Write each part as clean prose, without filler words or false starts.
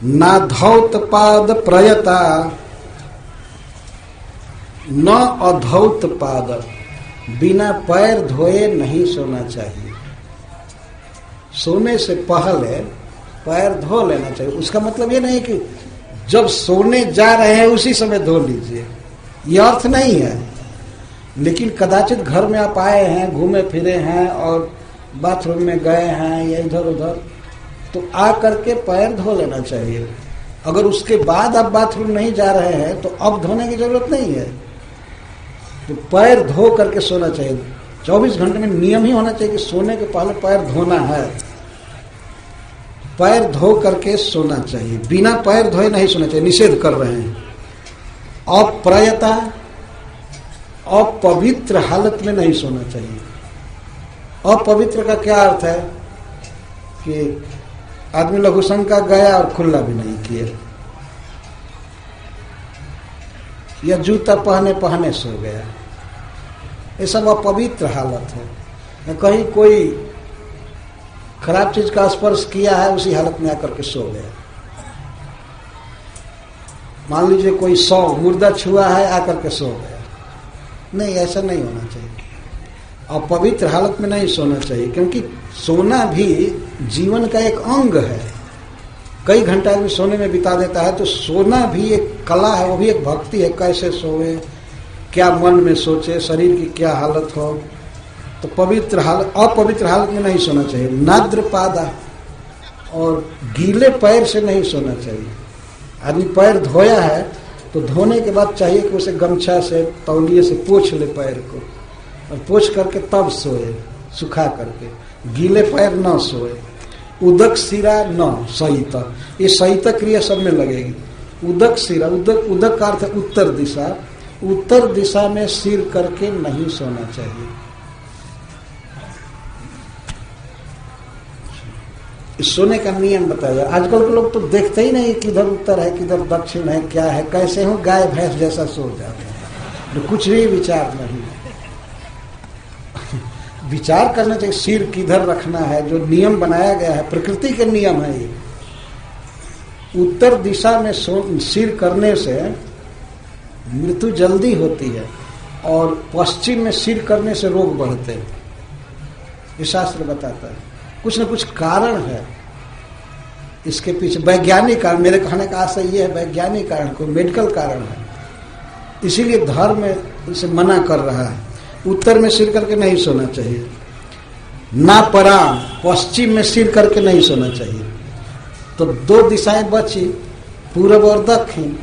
ना धौत पाद प्रयता न अधौत पाद, बिना पैर धोए नहीं सोना चाहिए। सोने से पहले पैर धो लेना चाहिए। उसका मतलब ये नहीं कि जब सोने जा रहे हैं उसी समय धो लीजिए, यह अर्थ नहीं है। लेकिन कदाचित घर में आप आए हैं, घूमे फिरे हैं और बाथरूम में गए हैं या इधर उधर, तो आ करके पैर धो लेना चाहिए। अगर उसके बाद आप बाथरूम नहीं जा रहे हैं तो अब धोने की जरूरत नहीं है, तो पैर धो करके सोना चाहिए। 24 घंटे में नियम ही होना चाहिए कि सोने के पहले पैर धोना है, पैर धो करके सोना चाहिए। बिना पैर धोए नहीं सोना चाहिए, निषेध कर रहे हैं। अप्रयता, अपवित्र हालत में नहीं सोना चाहिए। अपवित्र का क्या अर्थ है कि आदमी लघु शंका गया और खुला भी नहीं किए, या जूता पहने पहने सो गया, ये सब अपवित्र हालत है। या कहीं कोई खराब चीज का स्पर्श किया है, उसी हालत में आकर के सो गया। मान लीजिए कोई मुर्दा छुआ है, आकर के सो गया, नहीं, ऐसा नहीं होना चाहिए। अपवित्र हालत में नहीं सोना चाहिए, क्योंकि सोना भी जीवन का एक अंग है। कई घंटा आदमी सोने में बिता देता है, तो सोना भी एक कला है, वो भी एक भक्ति है। कैसे सोए, क्या मन में सोचे, शरीर की क्या हालत हो, तो पवित्र हालत, अपवित्र हालत में नहीं सोना चाहिए। नाद्र पादा, और गीले पैर से नहीं सोना चाहिए। आदमी पैर धोया है तो धोने के बाद चाहिए कि उसे गमछा से, तौलिए से पोंछ ले पैर को, और पोंछ करके तब सोए, सुखा करके। गीले पैर न सोए। उदक सिरा न सहित, ये सहित क्रिया सब में लगेगी। उदक सिरा, उदक का अर्थ है उत्तर दिशा, उत्तर दिशा में सिर करके नहीं सोना चाहिए। सोने का नियम बताया जाए। आजकल के लोग तो देखते ही नहीं किधर उत्तर है किधर दक्षिण है, क्या है, कैसे हो, गाय भैंस जैसा सो जाते हैं, तो कुछ भी विचार नहीं। विचार करना चाहिए सिर किधर रखना है, जो नियम बनाया गया है, प्रकृति के नियम है ये। उत्तर दिशा में सिर करने से मृत्यु जल्दी होती है, और पश्चिम में सिर करने से रोग बढ़ते हैं, ये शास्त्र बताता है। कुछ न कुछ कारण है इसके पीछे, वैज्ञानिक कारण। मेरे कहने का आशय ये है, वैज्ञानिक कारण, कोई मेडिकल कारण है, इसीलिए धर्म इसे मना कर रहा है। उत्तर में सिर करके नहीं सोना चाहिए। ना पराम, पश्चिम में सिर करके नहीं सोना चाहिए। तो दो दिशाएं बची, पूरब और दक्षिण।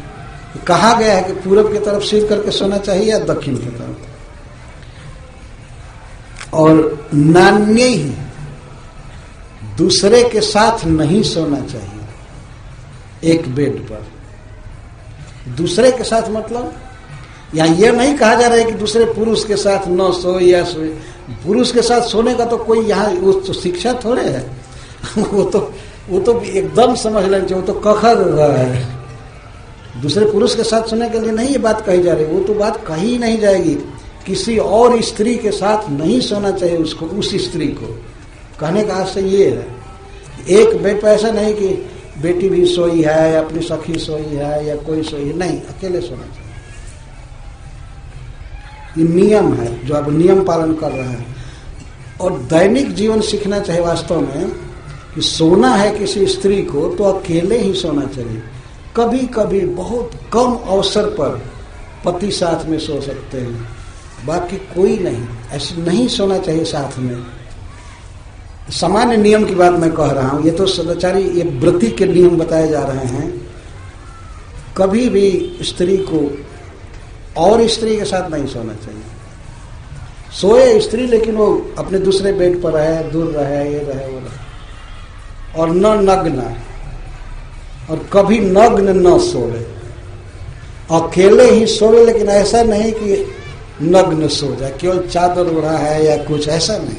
कहा गया है कि पूरब की तरफ सिर करके सोना चाहिए या दक्षिण की तरफ। और नान्य ही, दूसरे के साथ नहीं सोना चाहिए एक बेड पर। दूसरे के साथ मतलब यहाँ यह नहीं कहा जा रहा है कि दूसरे पुरुष के साथ न सोए या सोए। पुरुष के साथ सोने का तो कोई यहाँ तो शिक्षा थोड़े है। वो तो एकदम समझ लेना चाहिए, वो तो कखर रहा है। दूसरे पुरुष के साथ सोने के लिए नहीं ये बात कही जा रही, वो तो बात कही नहीं जाएगी। किसी और स्त्री के साथ नहीं सोना चाहिए उसको, उस स्त्री को। कहने का आशय ये है, एक बेड पर ऐसा नहीं कि बेटी भी सोई है, अपनी सखी सोई है या कोई सोई है, नहीं, अकेले सोना चाहिए। ये नियम है जो अब नियम पालन कर रहे हैं। और दैनिक जीवन सीखना चाहिए वास्तव में कि सोना है किसी स्त्री को तो अकेले ही सोना चाहिए। कभी कभी बहुत कम अवसर पर पति साथ में सो सकते हैं, बाकी कोई नहीं, ऐसे नहीं सोना चाहिए साथ में। सामान्य नियम की बात मैं कह रहा हूं, ये तो सदाचारी, ये व्रती के नियम बताए जा रहे हैं। कभी भी स्त्री को और स्त्री के साथ नहीं सोना चाहिए। सोए स्त्री लेकिन वो अपने दूसरे बेड पर रहे, दूर रहे, ये रहे वो रहे। और न नग्न, और कभी नग्न न सोए। अकेले ही सोए, लेकिन ऐसा नहीं कि नग्न सो जाए, केवल चादर ओढ़ा है या कुछ, ऐसा नहीं।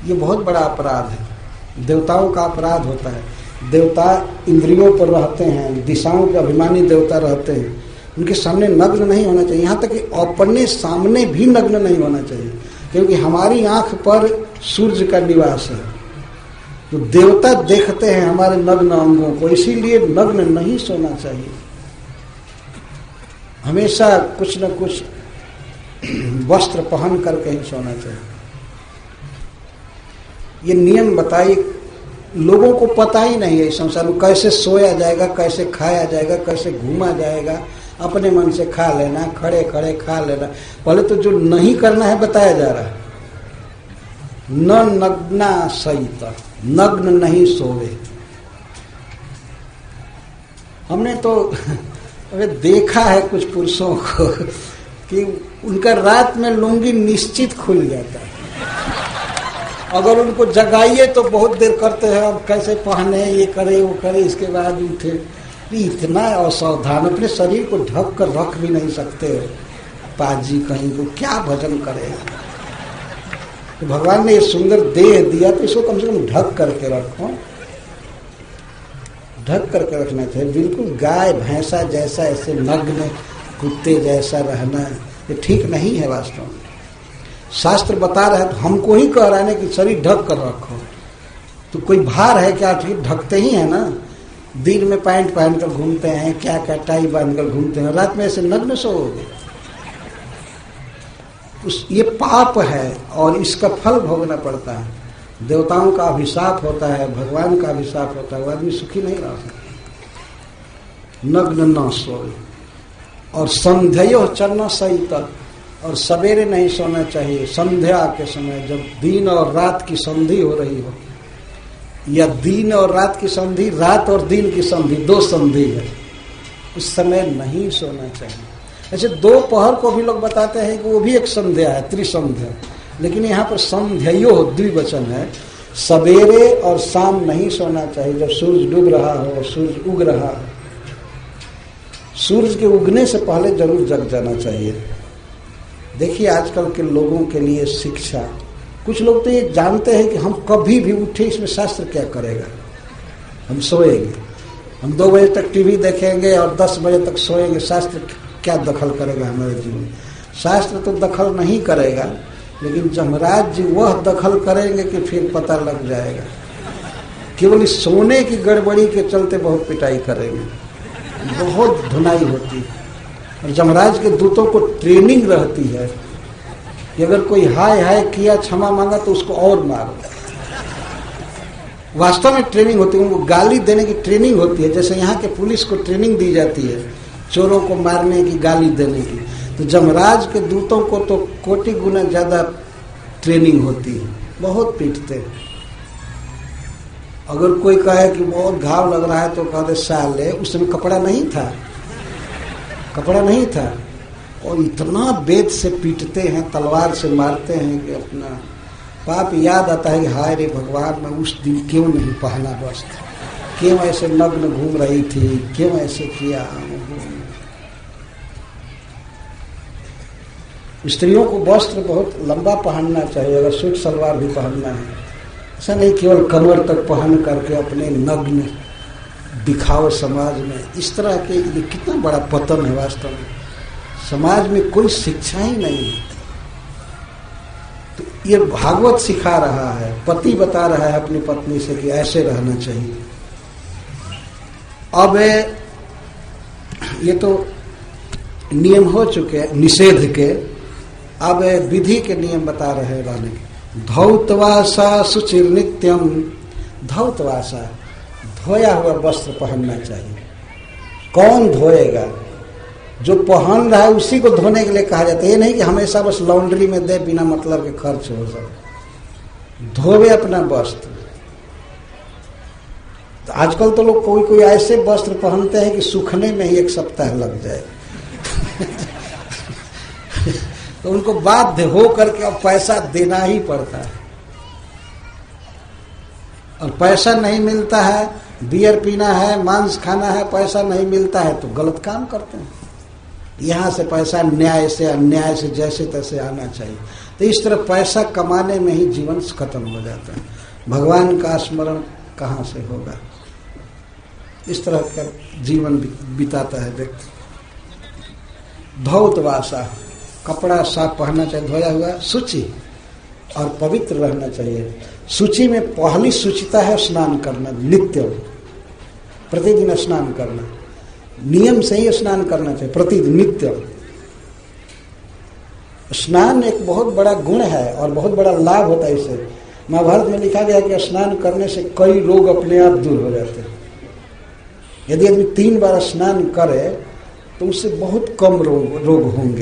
ये बहुत बड़ा अपराध है, देवताओं का अपराध होता है। देवता इंद्रियों पर रहते हैं, दिशाओं के अभिमानी देवता रहते हैं, उनके सामने नग्न नहीं होना चाहिए। यहाँ तक कि अपने सामने भी नग्न नहीं होना चाहिए, क्योंकि हमारी आंख पर सूर्य का निवास है। तो देवता देखते हैं हमारे नग्न अंगों को, इसीलिए नग्न नहीं सोना चाहिए। हमेशा कुछ न कुछ वस्त्र पहन करके ही सोना चाहिए। ये नियम बताई, लोगों को पता ही नहीं है इस संसार में कैसे सोया जाएगा, कैसे खाया जाएगा, कैसे घूमा जाएगा। अपने मन से खा लेना, खड़े खड़े खा लेना। पहले तो जो नहीं करना है बताया जा रहा है। न नग्ना सहित, नग्न नहीं सोवे। हमने तो अरे देखा है कुछ पुरुषों को कि उनका रात में लुंगी निश्चित खुल जाता है। अगर उनको जगाइए तो बहुत देर करते हैं, अब कैसे पहने, ये करे वो करे, इसके बाद उठे। इतना असावधान, अपने शरीर को ढक कर रख भी नहीं सकते। पाजी कहीं को क्या भजन करेगा। तो भगवान ने ये सुंदर देह दिया तो इसको कम से कम ढक करके रखो, ढक करके रखना चाहिए। बिल्कुल गाय भैंसा जैसा ऐसे नग्न कुत्ते जैसा रहना ये ठीक नहीं है। वास्तव में शास्त्र बता रहा है तो हमको ही कह रहा है कि शरीर ढक कर रखो। तो कोई भार है क्या? ठीक ढकते ही है ना। दिन में पैंट पहनकर घूमते हैं, क्या क्या टाई बांधकर घूमते हैं, रात में ऐसे नग्न सोओगे। ये पाप है और इसका फल भोगना पड़ता है। देवताओं का अभिशाप होता है, भगवान का अभिशाप होता है। वो आदमी सुखी नहीं रह सकता। नग्न न सोए। और संध्यो चरना सहित, और सवेरे नहीं सोना चाहिए। संध्या के समय जब दिन और रात की संधि हो रही हो, या दिन और रात की संधि, रात और दिन की संधि, दो संधि है, उस समय नहीं सोना चाहिए। ऐसे दोपहर को भी लोग बताते हैं कि वो भी एक संध्या है, त्रिसंध्या। लेकिन यहाँ पर संध्यो द्विवचन है। सवेरे और शाम नहीं सोना चाहिए, जब सूरज डूब रहा हो, सूरज उग रहा हो। सूरज के उगने से पहले जरूर जग जाना चाहिए। देखिए आजकल के लोगों के लिए शिक्षा, कुछ लोग तो ये जानते हैं कि हम कभी भी उठे, इसमें शास्त्र क्या करेगा। हम सोएंगे, हम 2 बजे तक टीवी देखेंगे और 10 बजे तक सोएंगे, शास्त्र क्या दखल करेगा हमारे जीवन। शास्त्र तो दखल नहीं करेगा, लेकिन जमराज जी वह दखल करेंगे कि फिर पता लग जाएगा। केवल इस सोने की गड़बड़ी के चलते बहुत पिटाई करेंगे, बहुत धुनाई होती है। और जमराज के दूतों को ट्रेनिंग रहती है कि अगर कोई हाय हाय किया, क्षमा मांगा तो उसको और मारो। वास्तव में ट्रेनिंग होती है, उनको गाली देने की ट्रेनिंग होती है। जैसे यहाँ के पुलिस को ट्रेनिंग दी जाती है चोरों को मारने की, गाली देने की, तो जमराज के दूतों को तो कोटि गुना ज्यादा ट्रेनिंग होती है। बहुत पीटते हैं। अगर कोई कहे कि बहुत घाव लग रहा है तो कहते साले, उस समय कपड़ा नहीं था, कपड़ा नहीं था। और इतना वेद से पीटते हैं, तलवार से मारते हैं कि अपना पाप याद आता है कि हाय रे भगवान, मैं उस दिन क्यों नहीं पहना वस्त्र, क्यों ऐसे नग्न घूम रही थी, क्यों ऐसे किया। स्त्रियों को वस्त्र बहुत लंबा पहनना चाहिए, अगर सूट सलवार भी पहनना है। ऐसा नहीं केवल कमर तक पहन करके अपने नग्न दिखाओ समाज में। इस तरह के ये कितना बड़ा पतन है। वास्तव में समाज में कोई शिक्षा ही नहीं है। तो ये भागवत सिखा रहा है, पति बता रहा है अपनी पत्नी से कि ऐसे रहना चाहिए। अब ये तो नियम हो चुके हैं निषेध के, अब विधि के नियम बता रहे रानी। धौतवासा सुचिर नित्यम, धौतवासा धोया हुआ वस्त्र पहनना चाहिए। कौन धोएगा? जो पहन रहा है उसी को धोने के लिए कहा जाता है। ये नहीं कि हमेशा बस लॉन्ड्री में दे, बिना मतलब के खर्च हो जाए। धोवे अपना वस्त्र। तो आजकल तो लोग कोई कोई ऐसे वस्त्र पहनते हैं कि सूखने में ही 1 सप्ताह लग जाए। तो उनको बाध्य हो करके अब पैसा देना ही पड़ता है। और पैसा नहीं मिलता है, बियर पीना है, मांस खाना है, पैसा नहीं मिलता है तो गलत काम करते हैं। यहाँ से पैसा न्याय से अन्याय से जैसे तैसे आना चाहिए। तो इस तरह पैसा कमाने में ही जीवन खत्म हो जाता है। भगवान का स्मरण कहाँ से होगा? इस तरह का जीवन बिताता है व्यक्ति। धौतवासा, कपड़ा साफ पहनना चाहिए, धोया हुआ, शुचि और पवित्र रहना चाहिए। सूची में पहली सूचिता है स्नान करना, नित्य, प्रतिदिन स्नान करना, नियम से ही स्नान करना चाहिए, प्रतिदिन नित्य। स्नान एक बहुत बड़ा गुण है और बहुत बड़ा लाभ होता है इससे। महाभारत में लिखा गया कि स्नान करने से कई रोग अपने आप दूर हो जाते हैं। यदि आदमी 3 बार स्नान करे तो उससे बहुत कम रोग होंगे।